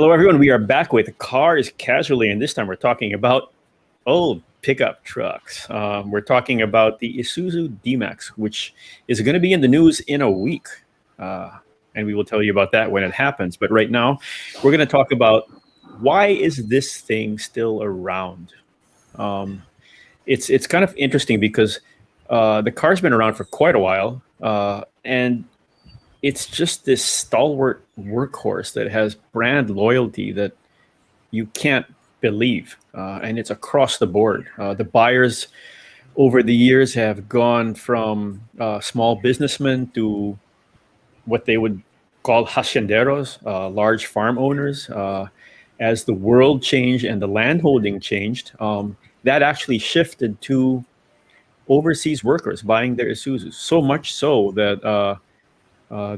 Hello, everyone. We are back with Cars Casually, and this time we're talking about old pickup trucks. We're talking about the Isuzu D-Max, which is going to be in the news in a week. Uh, and we will tell you about that when it happens. But right now, we're going to talk about why is this thing still around? Um, it's kind of interesting because the car's been around for quite a while, and it's just this stalwart workhorse that has brand loyalty that you can't believe, and it's across the board. The buyers over the years have gone from small businessmen to what they would call hacienderos, large farm owners. As the world changed and the landholding changed, that actually shifted to overseas workers buying their Isuzus. So much so that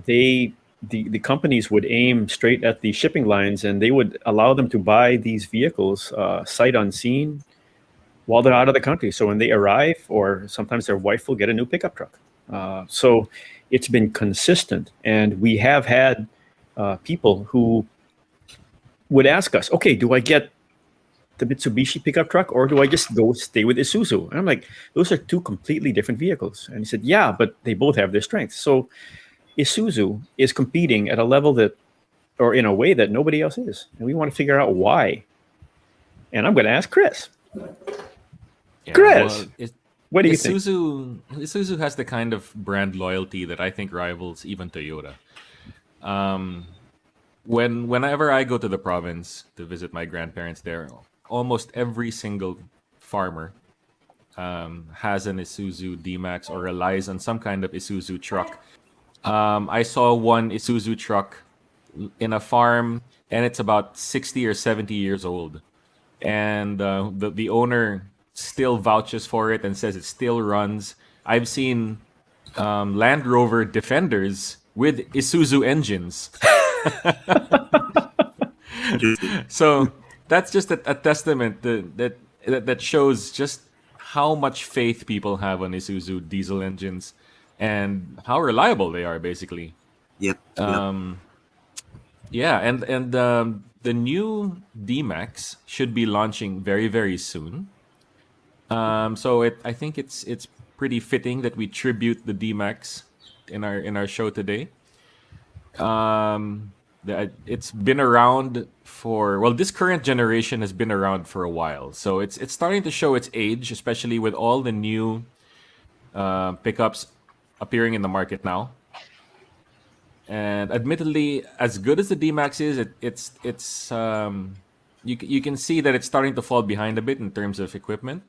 they the companies would aim straight at the shipping lines, and they would allow them to buy these vehicles sight unseen while they're out of the country. So when they arrive, or sometimes their wife will get a new pickup truck. So it's been consistent, and we have had people who would ask us, "Okay, do I get the Mitsubishi pickup truck, or do I just go stay with Isuzu?" And I'm like, "Those are two completely different vehicles." And he said, "Yeah, but they both have their strengths." So Isuzu is competing at a level that, or in a way that nobody else is, and we want to figure out why. And I'm going to ask Chris. Yeah, Chris, what do you think? Isuzu has the kind of brand loyalty that I think rivals even Toyota. Whenever I go to the province to visit my grandparents there, almost every single farmer has an Isuzu D-Max or relies on some kind of Isuzu truck. I saw one Isuzu truck in a farm, and it's about 60 or 70 years old. And the owner still vouches for it and says it still runs. I've seen Land Rover Defenders with Isuzu engines. So that's just a testament that shows just how much faith people have on Isuzu diesel engines and how reliable they are, basically. Yep. Yeah, and the new D-Max should be launching very, very soon. So I think it's pretty fitting that we tribute the D-Max in our show today. It's been around for, well, this current generation has been around for a while, so it's starting to show its age, especially with all the new pickups appearing in the market now. And admittedly, as good as the D-Max is, you can see that it's starting to fall behind a bit in terms of equipment,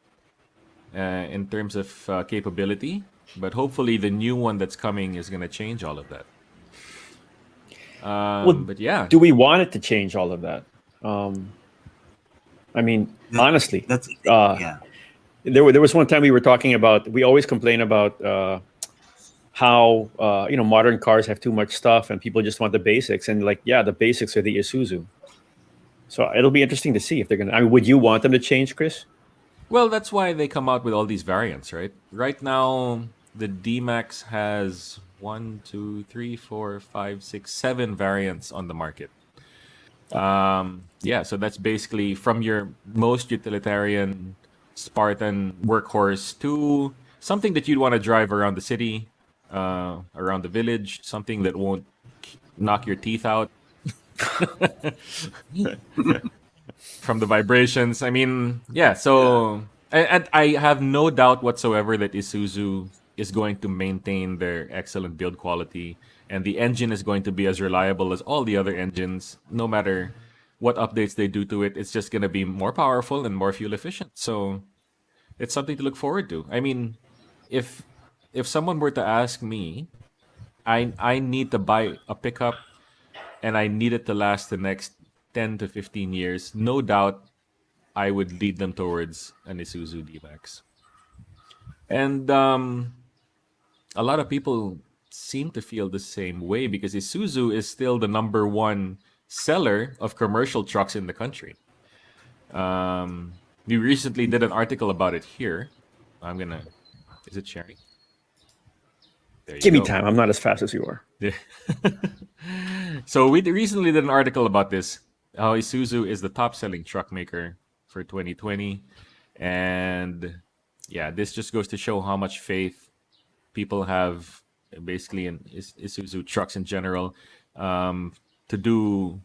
in terms of capability. But hopefully, the new one that's coming is going to change all of that. But yeah, do we want it to change all of that? I mean, honestly, That's yeah. There was one time we were talking about. We always complain about how modern cars have too much stuff, and people just want the basics. And like, yeah, the basics are the Isuzu. So it'll be interesting to see if they're gonna. I mean, would you want them to change, Chris? well, that's why they come out with all these variants, right? Right now, the D-Max has 1, 2, 3, 4, 5, 6, 7 variants on the market. Yeah, so that's basically from your most utilitarian Spartan workhorse to something that you'd want to drive around the city, around the village, something that won't knock your teeth out from the vibrations. I mean, yeah, so and I have no doubt whatsoever that Isuzu is going to maintain their excellent build quality, and the engine is going to be as reliable as all the other engines, no matter what updates they do to it. It's just going to be more powerful and more fuel efficient. So it's something to look forward to. I mean, if someone were to ask me, I need to buy a pickup and I need it to last the next 10 to 15 years, no doubt I would lead them towards an Isuzu D-Max. And a lot of people seem to feel the same way because Isuzu is still the number one seller of commercial trucks in the country. We recently did an article about it here. Is it sharing? There Give you me go. time. I'm not as fast as you are. Yeah. So we recently did an article about this. how Isuzu is the top-selling truck maker for 2020, and yeah, this just goes to show how much faith people have basically in Isuzu trucks in general, um, to do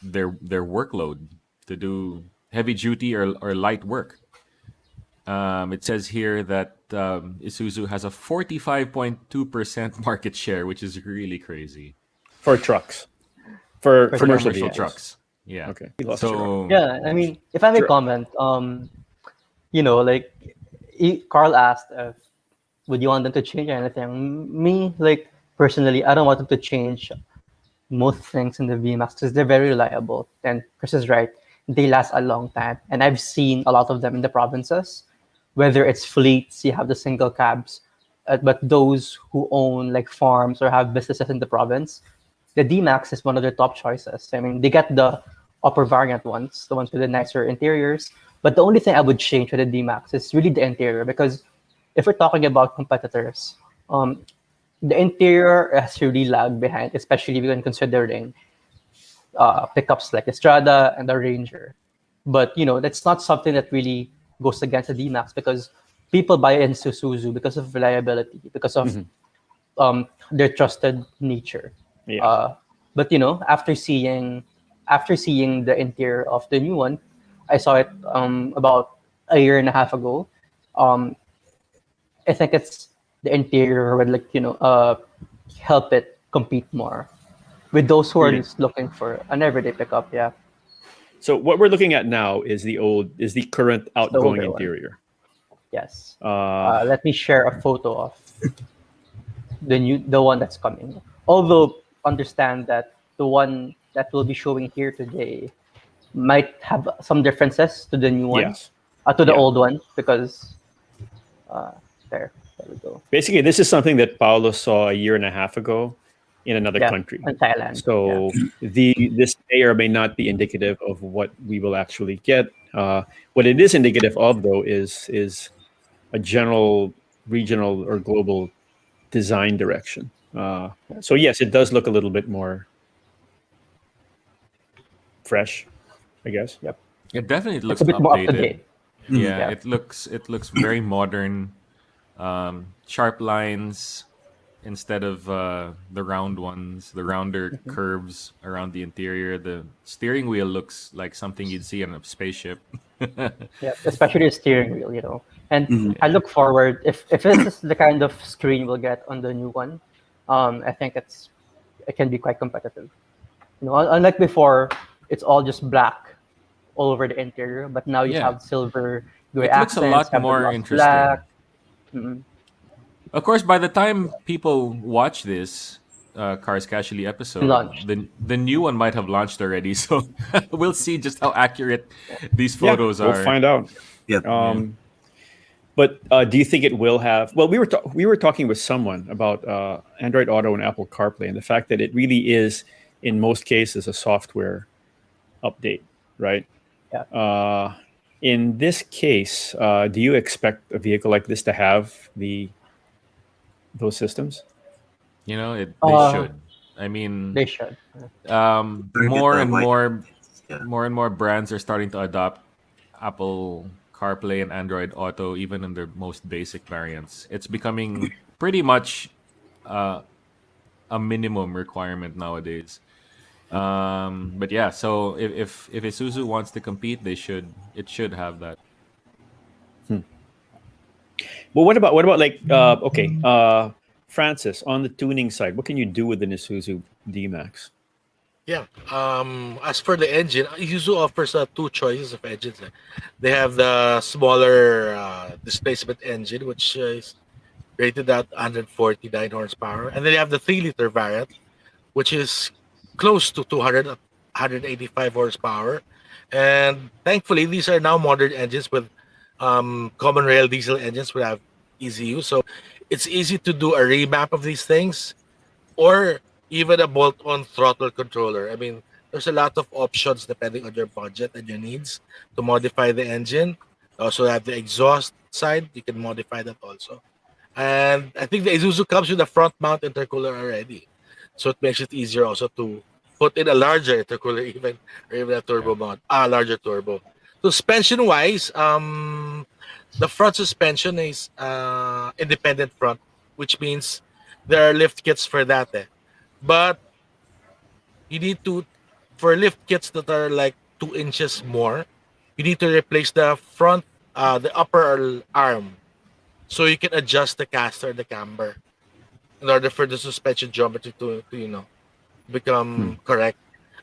their workload, to do heavy duty or light work. It says here that Isuzu has a 45.2% market share, which is really crazy For trucks, for For for commercial trucks, commercial yeah. vehicles. trucks. Yeah. Okay, we lost you. So Yeah, I mean, if I may Sure. comment, like Carl asked if would you want them to change anything? Me, like personally, I don't want them to change most things in the VMAX because they're very reliable. And Chris is right; they last a long time, and I've seen a lot of them in the provinces. Whether it's fleets, you have the single cabs, but those who own like farms or have businesses in the province, the D-Max is one of their top choices. I mean, they get the upper variant ones, the ones with the nicer interiors. But the only thing I would change with the D-Max is really the interior because if we're talking about competitors, um, the interior has really lagged behind, especially when considering pickups like the Strada and the Ranger. But that's not something that really goes against the D-Max because people buy into Suzu because of reliability, because of their trusted nature. Yeah. Uh, but after seeing the interior of the new one, I saw it about a year and a half ago. Um, I think it's the interior would help it compete more with those who are Really. just looking for an everyday pickup. Yeah, So what we're looking at now is the current it's the outgoing older one. interior. Yes. Uh, Let me share a photo of the one that's coming. Although understand that the one that we'll be showing here today might have some differences to the new one, yes. to the Yeah. old one because uh, there we go. Basically, this is something that Paulo saw a year and a half ago in another Yeah, country. in Thailand. Yeah. So this may or may not be indicative of what we will actually get. What it is indicative of, though, is a general regional or global design direction. So yes, it does look a little bit more fresh, I guess. Yep. it definitely It's looks a bit more up to updated. date. Yeah, Yeah. it looks very modern. Sharp lines instead of the round ones, the rounder curves around the interior. The steering wheel looks like something you'd see on a spaceship. Yeah, especially the steering wheel. And I Yeah. look forward if this is the kind of screen we'll get on the new one. I think it can be quite competitive. Unlike before, it's all just black all over the interior, but now you Yeah. have silver, gray It looks a accents, lot have the more gloss black. interesting. Of course, by the time people watch this Cars Casually And episode, launched. the new one might have launched already. So we'll see just how accurate these Yeah, photos we'll are. find out. Yep. Yeah. But do you think it will have? Well, we were talking with someone about Android Auto and Apple CarPlay, and the fact that it really is, in most cases, a software update, right? Yeah. In this case, do you expect a vehicle like this to have those systems? They Uh, should. I mean, they should. Target more the and white. more Yeah. more and more brands are starting to adopt Apple CarPlay and Android Auto, even in their most basic variants. It's becoming pretty much uh, a minimum requirement nowadays. But yeah, so if Isuzu wants to compete, it should have that. Well, what about like okay, Francis, on the tuning side, what can you do with the Isuzu D-Max? Yeah. As for the engine, Isuzu offers two choices of engines. They have the smaller displacement engine, which is rated at 149 horsepower, and then they have the 3-liter variant, which is close to 200, 185 horsepower. And thankfully, these are now modern engines with common rail diesel engines will have easy use. So it's easy to do a remap of these things or even a bolt-on throttle controller. I mean, there's a lot of options depending on your budget and your needs to modify the engine. Also have the exhaust side, you can modify that also. And I think the Isuzu comes with a front mount intercooler already. So it makes it easier also to put in a larger intercooler, even or even a turbo mod, larger turbo. Suspension wise, the front suspension is independent front, which means there are lift kits for that. But you need to, for lift kits that are like 2 inches more, you need to replace the front, the upper arm, so you can adjust the caster and the camber in order for the suspension geometry to become correct.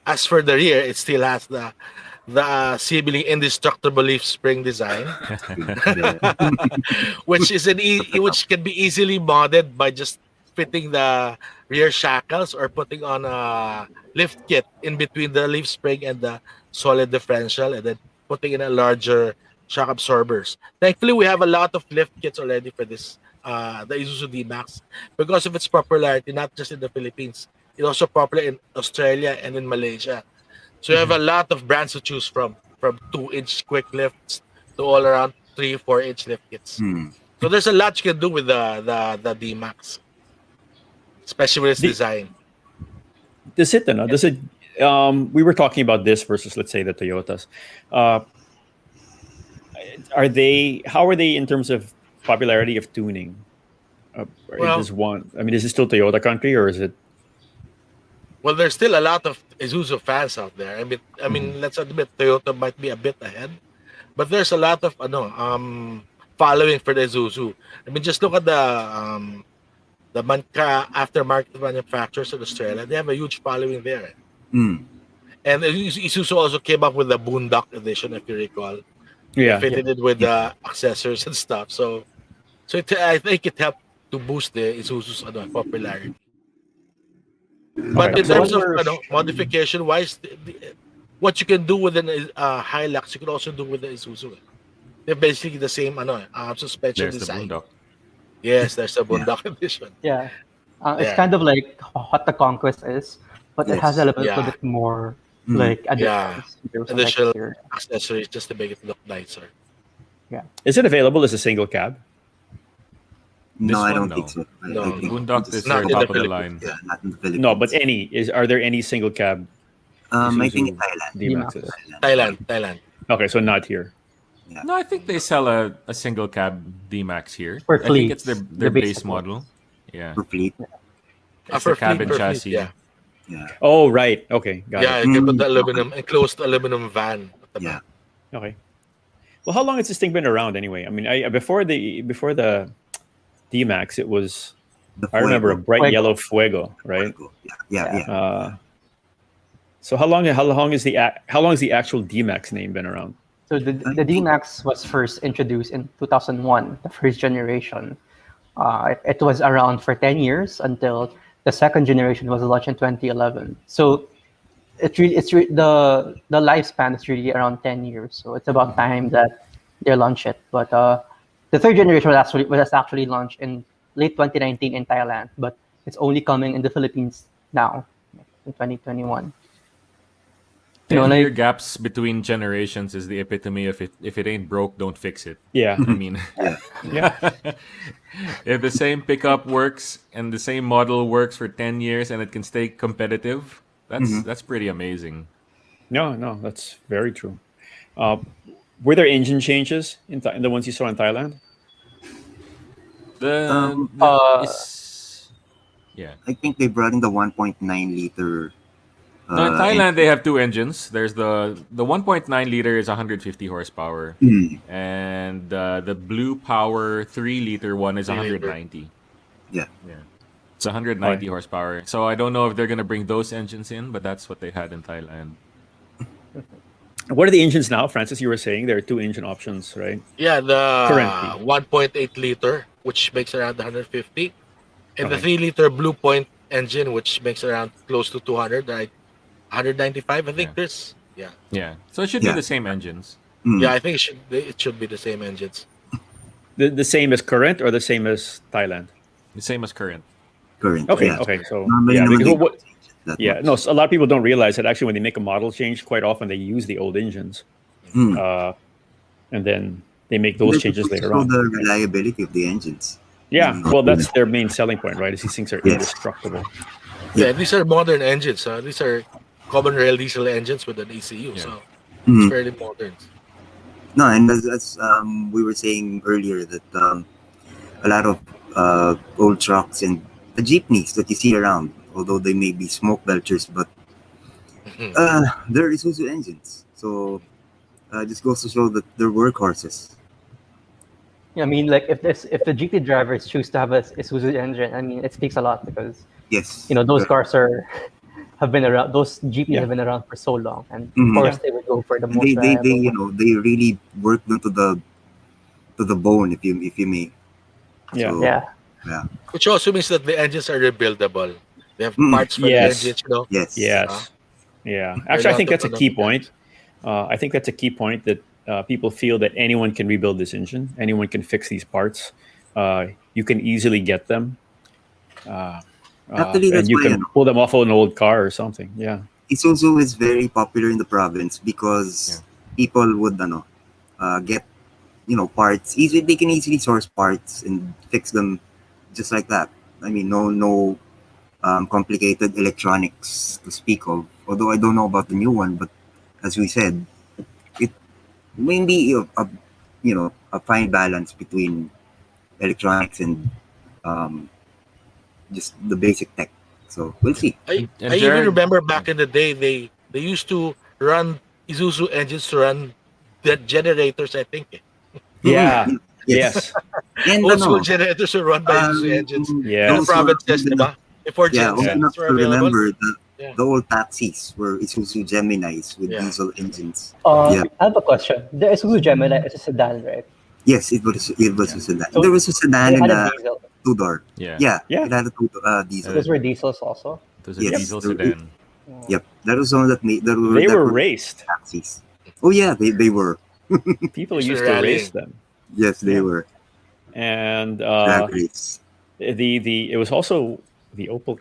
As for the rear, it still has the seemingly indestructible leaf spring design, which is which can be easily modded by just fitting the rear shackles or putting on a lift kit in between the leaf spring and the solid differential, and then putting in a larger shock absorbers. Thankfully, we have a lot of lift kits already for this, the Isuzu D-Max, because of its popularity, not just in the Philippines, it's also popular in Australia and in Malaysia. So you have a lot of brands to choose from 2-inch quick lifts to all around 3-4-inch lift kits. So there's a lot you can do with the D-Max, especially with its design. Does it? No? Does it? We were talking about this versus, let's say, the Toyotas. Are they? How are they in terms of popularity of tuning? Well- Is one? I mean, is it still Toyota country or is it? Well, there's still a lot of Isuzu fans out there. I mean, let's admit Toyota might be a bit ahead, but there's a lot of following for the Isuzu. I mean, just look at the aftermarket manufacturers in Australia. They have a huge following there. And Isuzu also came up with the Boondock edition, if you recall. Yeah. Fitted it with the accessories and stuff. So I think it helped to boost the Isuzu's popularity. But Okay. in So terms of what modification wise, what you can do with an Hilux, you can also do with the Isuzu. They're basically the same suspension There's the design. Boondock. Yes, there's a Boondock edition. Yeah. It's Yeah. kind of like what the Conquest is, but it has elements Yeah. a bit more Mm-hmm. like Yeah. additions in terms of Additional exterior. accessories just to make it look nicer. Is it available as a single cab? No, I one, don't no. think so. I No, think Boondock it's is not their in the top of the Philippines. line. Yeah, not in the Philippines. No, but are there any single cab I think Isuzu in Thailand. D-Maxes? Thailand. Okay, so not here. No, I think they sell a single cab D-Max here. For I think it's fleets, their the base basic model. Yeah. For fleet. It's For the cabin fleet, chassis. yeah. Yeah. Oh, right. Okay, got Yeah, it. you can put the enclosed aluminum van at the Yeah. back. Okay. Well, how long has this thing been around anyway? I mean, before the D-Max, it was, The I remember, a Fuego. bright Fuego. yellow Fuego, right? Fuego. Yeah. So how long is the actual D-Max name been around? So the D-Max was first introduced in 2001, the first generation. It was around for 10 years until the second generation was launched in 2011. So the lifespan is really around 10 years. So it's about time that they launch it. But the third generation was actually launched in late 2019 in Thailand, but it's only coming in the Philippines now in 2021. You know, 10-year like gaps between generations is the epitome of if it ain't broke, don't fix it. Yeah. I mean, Yeah. if the same pickup works and the same model works for 10 years and it can stay competitive, that's pretty amazing. No, that's very true. Were there engine changes in the ones you saw in Thailand? Yeah. I think they brought in the 1.9 liter. No, in Thailand they have two engines. There's the 1.9 liter is 150 horsepower, and the Blue Power 3-liter one is 190. Yeah. It's 190 horsepower. So I don't know if they're gonna bring those engines in, but that's what they had in Thailand. What are the engines now, Francis? You were saying there are two engine options, right? Yeah, the Currently. 1.8 liter, which makes around 150, and the Okay. 3-liter Blue Point engine, which makes around close to 200, right? 195, I think. Yeah. There's Yeah. So it should be Yeah. the same engines. yeah, I think it should be the same engines. The same as current or the same as Thailand? The same as current. Current. Okay, yeah. okay. So Normally yeah, naman because they what, don't change it that yeah, much. no. So a lot of people don't realize that actually when they make a model change, quite often they use the old engines, and then they make those changes It's later also on. the reliability of the engines. Yeah, well, that's their main selling point, right? Is these things are Yes. indestructible. Yeah, these are modern engines. These are common rail diesel engines with an ECU. Yeah. So it's Mhm. fairly modern. No, and as we were saying earlier that a lot of old trucks and the jeepneys that you see around, although they may be smoke belchers, but Mhm. they're Isuzu engines. So just goes to show that they're workhorses. Yeah, I mean, like if the GT drivers choose to have a Isuzu engine, I mean, it speaks a lot because Yes. those cars are have been around. Those GPs Yeah. have been around for so long, and of Mhm. course Yeah. they would go for the And most they reliable one. they really work them to the bone, if you may. Yeah. So Yeah, yeah. Which also means that the engines are rebuildable. They have Mm, parts for the Yes. engines, you know. yes. Uh, Yes. Yeah. they're Actually, I not think that's a dependent key on point. parts. I think that's a key point that people feel that anyone can rebuild this engine, anyone can fix these parts. You can easily get them, uh, Actually, and that's you why can pull them off of an old car or something. Yeah. Isuzu is very popular in the province Yeah. because people would get parts easily. They can easily source parts and fix them just like that. I mean, no complicated electronics to speak of. Although I don't know about the new one, but as we said, it may be a fine balance between electronics and um, just the basic tech. So we'll see. I And even Jared, remember back in the day they used to run Isuzu engines to run the generators, I think. Yeah. Yes, Yes. and Old school generators were run by Isuzu engines in the Yes. those were provinces, old enough. diba? Before Yeah, Gen old Z Yeah. enough were to available. remember Yeah. the old taxis were Isuzu Geminis with Yeah. diesel engines. Uh, Yeah. I have a question. The Isuzu Gemini is a sedan, right? Yes, it was Yeah. a sedan. So There was a sedan it and had a a diesel. two door. yeah, Yeah, Yeah. it had a diesel. Those were diesels also. there's a Yep. Yes, diesel sedan. Oh. yep. That was one They that were were raced. taxis. Oh yeah, they were. People Used to used to race rallying. them. Yes, they Yeah. were. And Drag race. the it was also the Opel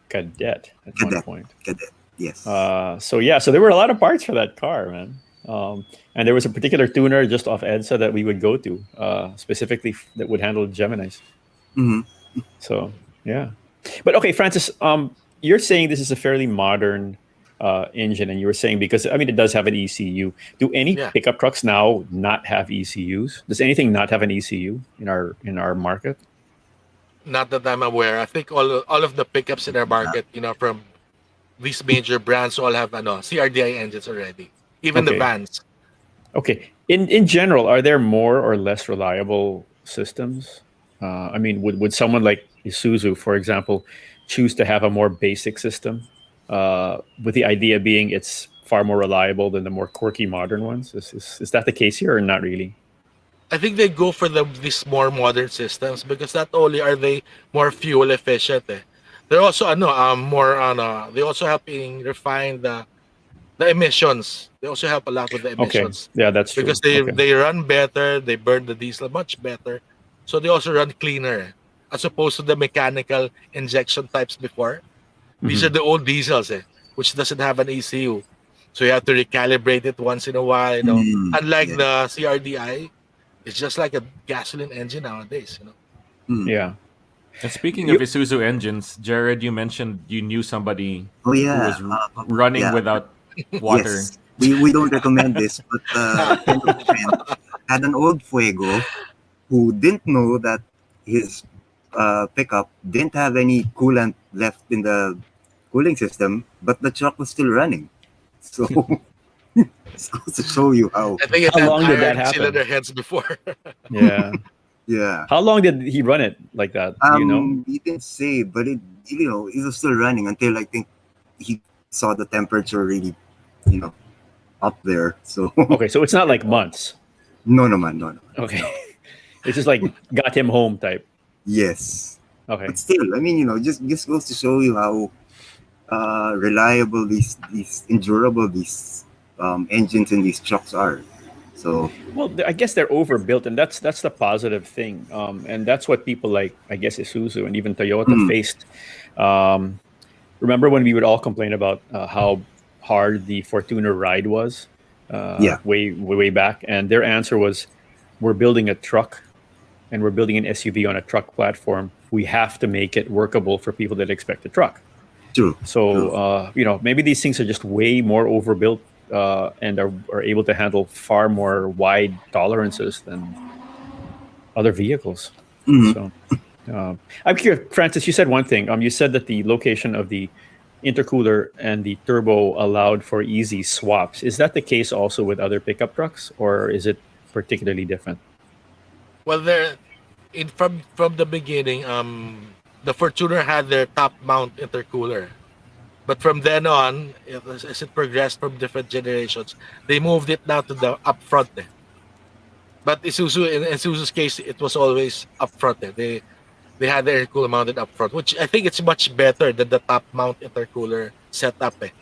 Cadet at one Cadet. point. Cadet. Yes. So yeah, so there were a lot of parts for that car, man. And there was a particular tuner just off EDSA that we would go to, specifically that would handle Geminis. hmm So yeah, but okay, Francis, you're saying this is a fairly modern engine, and you were saying because I mean it does have an ECU. Do any Yeah. pickup trucks now not have ECUs? Does anything not have an ECU in our market? Not that I'm aware. I think all of the pickups in our market, from these major brands all have CRDI engines already. Even the Okay. vans. Okay. In general, are there more or less reliable systems? I mean, would someone like Isuzu, for example, choose to have a more basic system, with the idea being it's far more reliable than the more quirky modern ones? Is that the case here, or not really? I think they go for these more modern systems because not only are they more fuel efficient, they're also more they also helping refine the emissions. They also help a lot with the Okay. emissions Yeah, that's because true. they Okay. they run better, they burn the diesel much better. So they also run cleaner as opposed to the mechanical injection types before. These are Hmm. the old diesels, which doesn't have an ECU. So you have to recalibrate it once in a while. Unlike Yeah. the CRDI, it's just like a gasoline engine nowadays. Mm. Yeah. And speaking of You, Isuzu engines, Jared, you mentioned you knew somebody Oh who yeah. was running Yeah. without water. Yes. We don't recommend this, but friend of a friend had an old Fuego who didn't know that his pickup didn't have any coolant left in the cooling system, but the truck was still running. So it's goes to show you how. I think it how had long did that iron happen? cylinder heads before. Yeah. Yeah. How long did he run it like that? Do you know? He didn't say, but it was still running until I think he saw the temperature really, you know, up there. So Okay, so it's not like months. no, man, no. Okay. It's just like got him home type. Yes, Okay. but still, I mean, just goes to show you how reliable these endurable these engines in these trucks are. So Well, I guess they're overbuilt, and that's the positive thing, and that's what people like, I guess, Isuzu and even Toyota mm, faced. Um, remember when we would all complain about how hard the Fortuner ride was, yeah, way back, and their answer was, "We're building a truck, and we're building an SUV on a truck platform. We have to make it workable for people that expect a truck." True. So maybe these things are just way more overbuilt and are able to handle far more wide tolerances than other vehicles. Mhm. So I'm curious, Francis. You said one thing. You said that the location of the intercooler and the turbo allowed for easy swaps. Is that the case also with other pickup trucks, or is it particularly different? Well, there in from the beginning, the Fortuner had their top mount intercooler, but from then on, as it progressed from different generations, they moved it now to the upfront. But Isuzu, in Isuzu's case, it was always upfront. They had the intercooler mounted upfront, which I think it's much better than the top mount intercooler setup. Because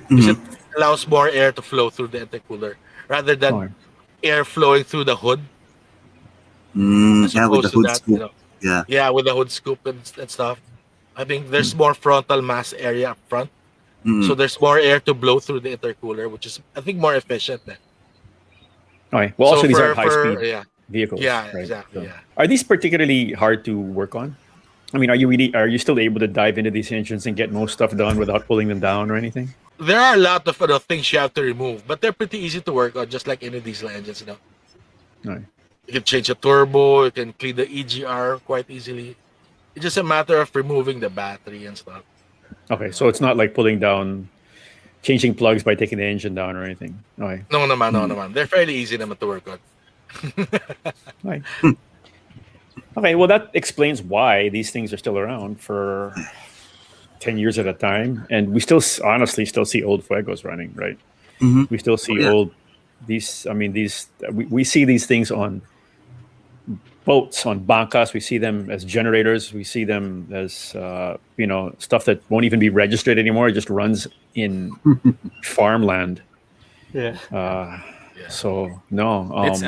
Mhm. it allows more air to flow through the intercooler rather than Oh, air flowing through the hood, as Yeah, with the opposed to hood that, scoop. Yeah. yeah, with the hood scoop and stuff. I think there's more frontal mass area up front, so Mhm. there's more air to blow through the intercooler, which is I think more efficient. okay. Well, So also these aren't for high-speed vehicles, yeah, right? exactly, So, yeah. are these particularly hard to work on? I mean, are you still able to dive into these engines and get most stuff done without pulling them down or anything? There are a lot of things you have to remove, but they're pretty easy to work on, just like any diesel engines. No. You can change the turbo, you can clean the EGR quite easily. It's just a matter of removing the battery and stuff. Okay, so it's not like pulling down, changing plugs by taking the engine down or anything. Okay, No naman, no Mhm. naman. They're fairly easy naman to work on. okay. Okay, well, that explains why these things are still around for 10 years at a time. And we still, honestly, still see old Fuegos running, right? Mhm. We still Oh see yeah. we see these things on boats, on bancas. We see them as generators. We see them as, stuff that won't even be registered anymore. It just runs in farmland. Yeah. Uh, Yeah. so, no. And It's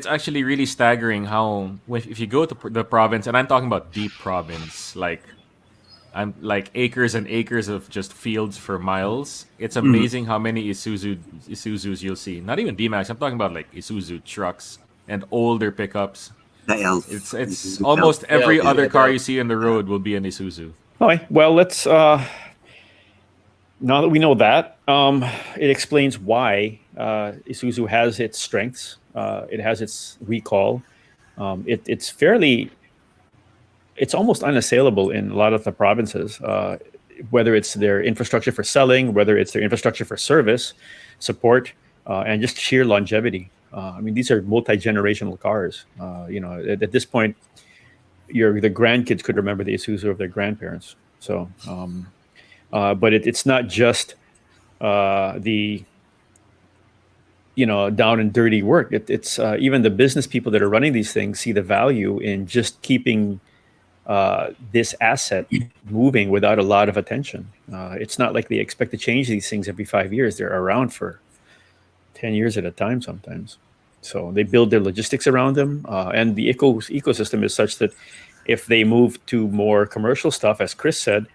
actually really staggering how if you go to the province, and I'm talking about deep province, like I'm like acres and acres of just fields for miles. It's Mhm. amazing how many Isuzus you'll see. Not even D-Max. I'm talking about like Isuzu trucks and older pickups. The elf. This is It's the elf. almost Yeah, every other yeah, car you see on the Yeah. road will be an Isuzu. okay, well, let's now that we know that, it explains why Isuzu has its strengths. It has its recall. It's almost unassailable in a lot of the provinces. Whether it's their infrastructure for selling, whether it's their infrastructure for service, support, and just sheer longevity. I mean, these are multi-generational cars. At this point, the grandkids could remember the Isuzu of their grandparents. So, but it's not just the down and dirty work. It's even the business people that are running these things see the value in just keeping this asset moving without a lot of attention. It's not like they expect to change these things every 5 years. They're around for 10 years at a time sometimes. So they build their logistics around them, and the ecosystem is such that if they move to more commercial stuff, as Chris said,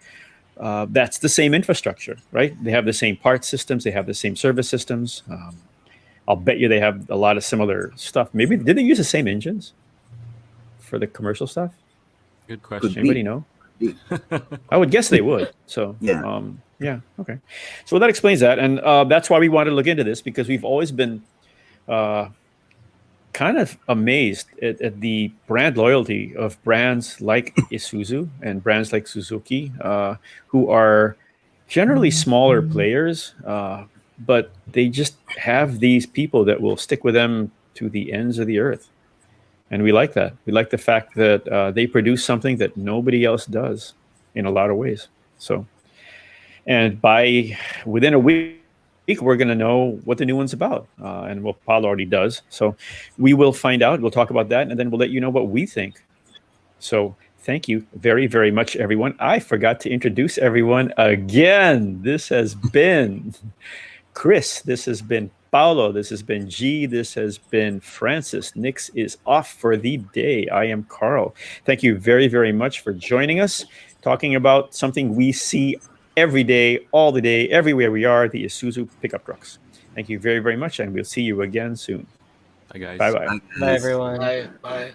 that's the same infrastructure, right? They have the same parts systems, they have the same service systems. I'll bet you they have a lot of similar stuff. Maybe did they use the same engines for the commercial stuff? Good Could question. Anybody be. know? Be. I would guess they would. So, Yeah. yeah, okay. So that explains that, and that's why we wanted to look into this because we've always been uh, kind of amazed at the brand loyalty of brands like Isuzu and brands like Suzuki, who are generally smaller players, but they just have these people that will stick with them to the ends of the earth. And we like that. We like the fact that they produce something that nobody else does in a lot of ways. So, and by within a week, we're going to know what the new one's about. And well, Paul already does. So we will find out. We'll talk about that. And then we'll let you know what we think. So thank you very, very much, everyone. I forgot to introduce everyone again. This has been Chris. This has been Paulo. This has been G. This has been Francis. Nix is off for the day. I am Carl. Thank you very, very much for joining us, talking about something we see every day, all the day, everywhere we are, the Isuzu pickup trucks. Thank you very, very much, and we'll see you again soon. Hi guys. Bye bye. Bye, Bye, guys. everyone. Bye. Bye.